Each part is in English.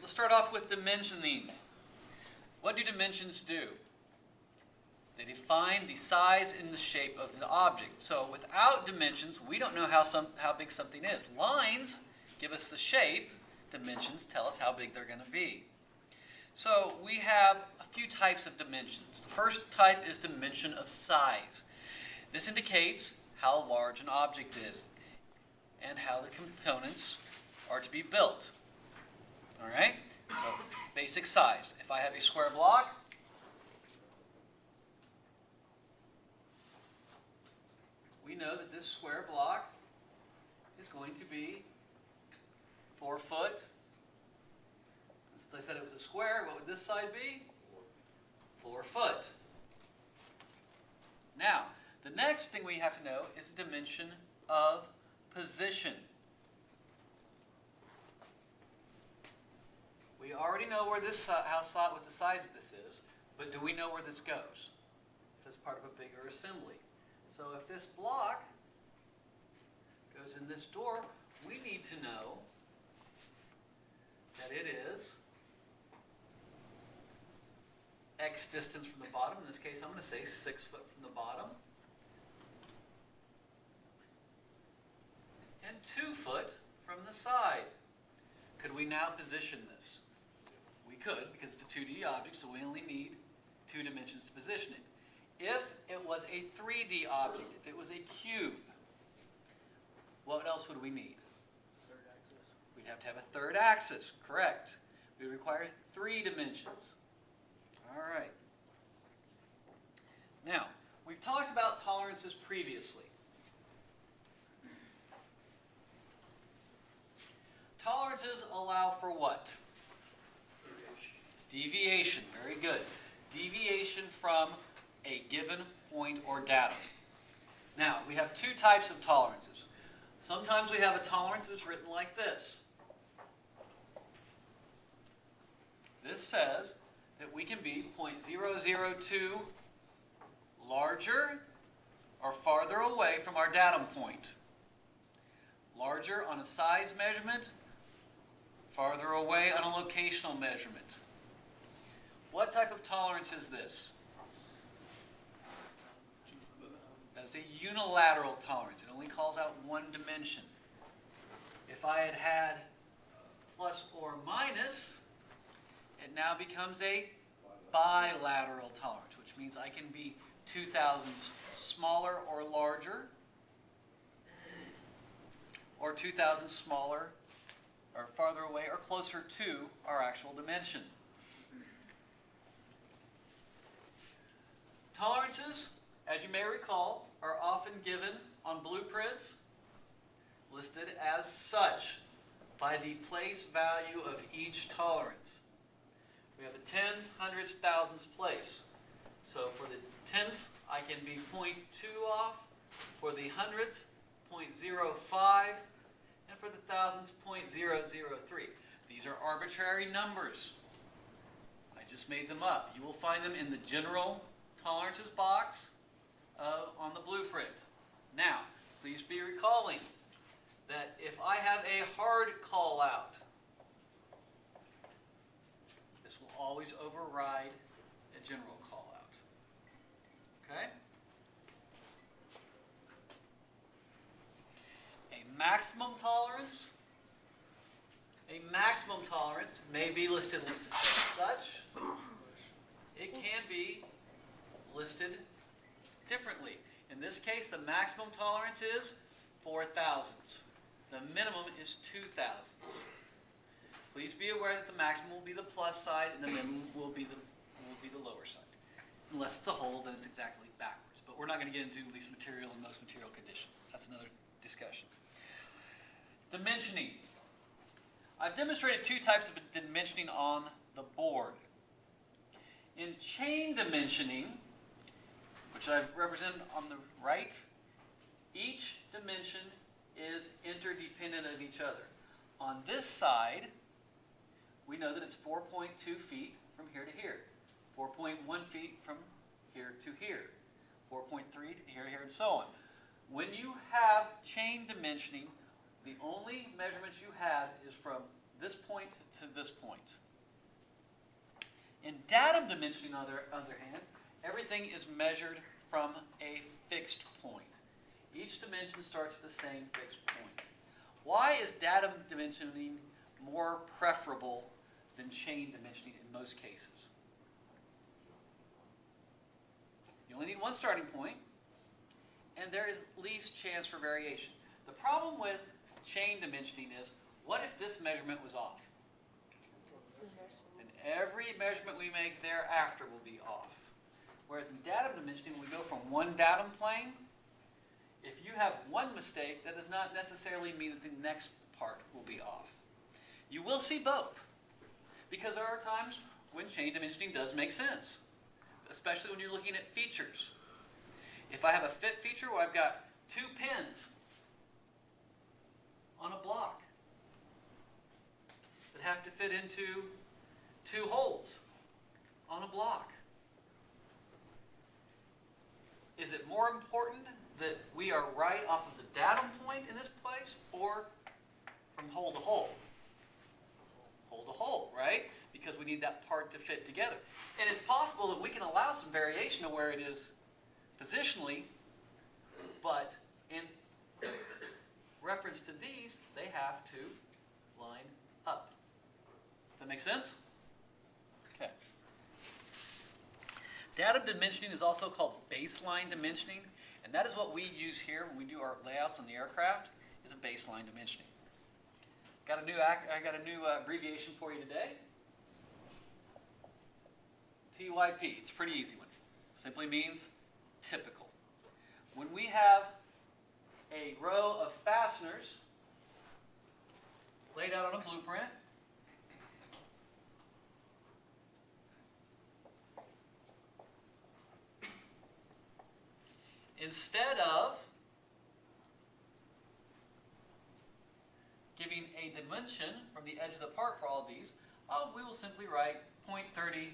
let's start off with dimensioning. What do dimensions do? They define the size and the shape of the object. So without dimensions, we don't know how big something is. Lines give us the shape. Dimensions tell us how big they're going to be. So we have a few types of dimensions. The first type is dimension of size. This indicates how large an object is and how the components are to be built. All right? So basic size. If I have a square block, we know that this square block is going to be 4 foot. Since I said it was a square, what would this side be? 4 foot. Now, the next thing we have to know is the dimension of position. We already know where this what the size of this is, but do we know where this goes? If it's part of a bigger assembly. So if this block goes in this door, we need to know that it is X distance from the bottom. In this case, I'm going to say 6 foot from the bottom. And 2 foot from the side. Could we now position this? We could, because it's a 2D object, so we only need 2 dimensions to position it. If it was a 3D object, if it was a cube, what else would we need? Third axis. We'd have to have a third axis, correct. We require 3 dimensions. All right. Now, we've talked about tolerances previously. Tolerances allow for what? Deviation. Very good. Deviation from a given point or datum. Now, we have 2 types of tolerances. Sometimes we have a tolerance that's written like this. This says that we can be 0.002 larger or farther away from our datum point. Larger on a size measurement, farther away on a locational measurement. What type of tolerance is this? That's a unilateral tolerance. It only calls out one dimension. If I had had plus or minus, it now becomes a bilateral tolerance, which means I can be 2 thousandths smaller or larger, or 2 thousandths smaller or farther away or closer to our actual dimension. Tolerances, as you may recall, are often given on blueprints, listed as such by the place value of each tolerance. We have the tenths, hundredths, thousandths place. So for the tenths, I can be 0.2 off. For the hundredths, 0.05. And for the thousandths, 0.003. These are arbitrary numbers. I just made them up. You will find them in the general tolerances box on the blueprint. Now, please be recalling that if I have a hard call out, this will always override a general call out. Okay? A maximum tolerance. A maximum tolerance may be listed as such. It can be listed differently. In this case, the maximum tolerance is 4 thousandths. The minimum is 2 thousandths. Please be aware that the maximum will be the plus side and the minimum will be the lower side. Unless it's a hole, then it's exactly backwards. But we're not going to get into least material and most material condition. That's another discussion. Dimensioning. I've demonstrated 2 types of dimensioning on the board. In chain dimensioning, which I've represented on the right, each dimension is interdependent of each other. On this side, we know that it's 4.2 feet from here to here, 4.1 feet from here to here, 4.3 to here to here, and so on. When you have chain dimensioning, the only measurements you have is from this point to this point. In datum dimensioning, on the other hand, everything is measured from a fixed point. Each dimension starts at the same fixed point. Why is datum dimensioning more preferable than chain dimensioning in most cases? You only need one starting point, and there is least chance for variation. The problem with chain dimensioning is, what if this measurement was off? And every measurement we make thereafter will be off. Whereas in datum dimensioning, when we go from one datum plane, if you have one mistake, that does not necessarily mean that the next part will be off. You will see both, because there are times when chain dimensioning does make sense, especially when you're looking at features. If I have a fit feature where I've got 2 pins on a block that have to fit into 2 holes on a block, is it more important that we are right off of the datum point in this place, or from hole to hole? Hole to hole, right? Because we need that part to fit together. And it's possible that we can allow some variation of where it is positionally, but in reference to these, they have to line up. Does that make sense? Okay. Datum dimensioning is also called baseline dimensioning, and that is what we use here when we do our layouts on the aircraft, is a baseline dimensioning. I got a new abbreviation for you today. TYP. It's a pretty easy one. Simply means typical. When we have a row of fasteners laid out on a blueprint, instead of giving a dimension from the edge of the part for all of these, we will simply write 0.30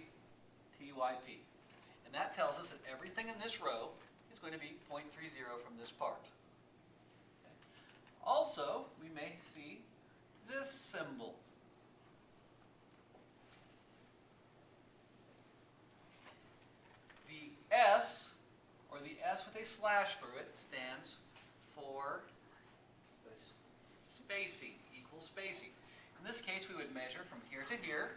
TYP. And that tells us that everything in this row is going to be 0.30 from this part. Okay. Also, we may see this symbol. The S, or the S with a slash through it, stands for spacing, equal spacing. In this case, we would measure from here to here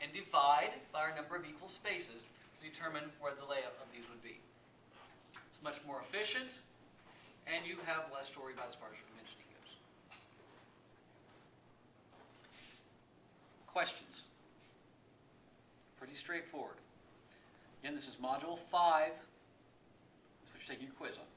and divide by our number of equal spaces to determine where the layout of these would be. It's much more efficient, and you have less to worry about as far as your dimensioning goes. Questions? Pretty straightforward. Again, this is Module 5. That's what you're taking your quiz on.